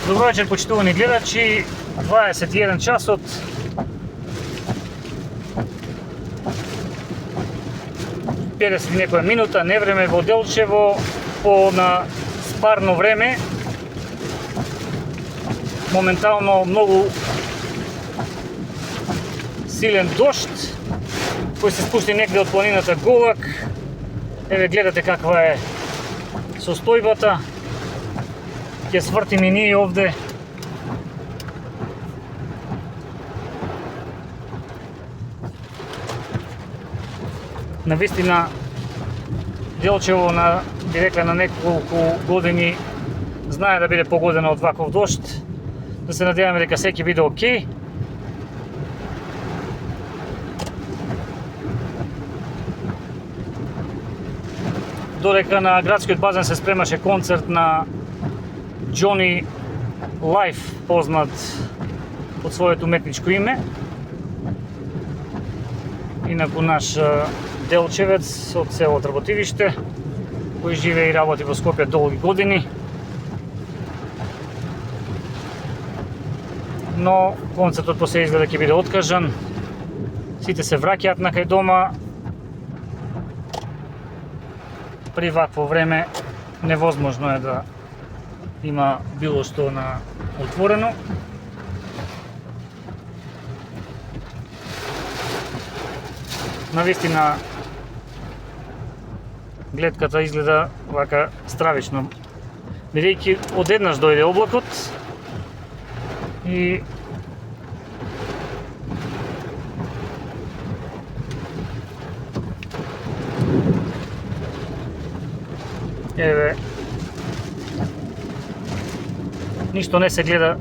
Добро вечер, почитувани гледачи. 21 часот. Петдесет некоја минута, невреме во Делчево, по на спарно време. Моментално многу силен дожд, кој се спушти некаде од планината Голак. Еве гледате каква е состојбата. Ќе свртиме ние овде. Навистина Делчево би рекла на неколку години знае да биде погодено од ваков дожд. Да се надеваме дека се ќе биде окей. Додека на градскиот базен се спремаше концерт на Джони Лайф, познат од своето уметничко име. Инаку наш делчевец од село Трботивиште, кој живее и работи во Скопје долги години. Но концертот после изгледа ќе биде откажан. Сите се враќаат на кај дома. При вакво време невозможно е да има било што на отворено. Навистина гледката изгледа вака стравично, бидејќи одеднаш дојде облакот и еве ништо не се гледа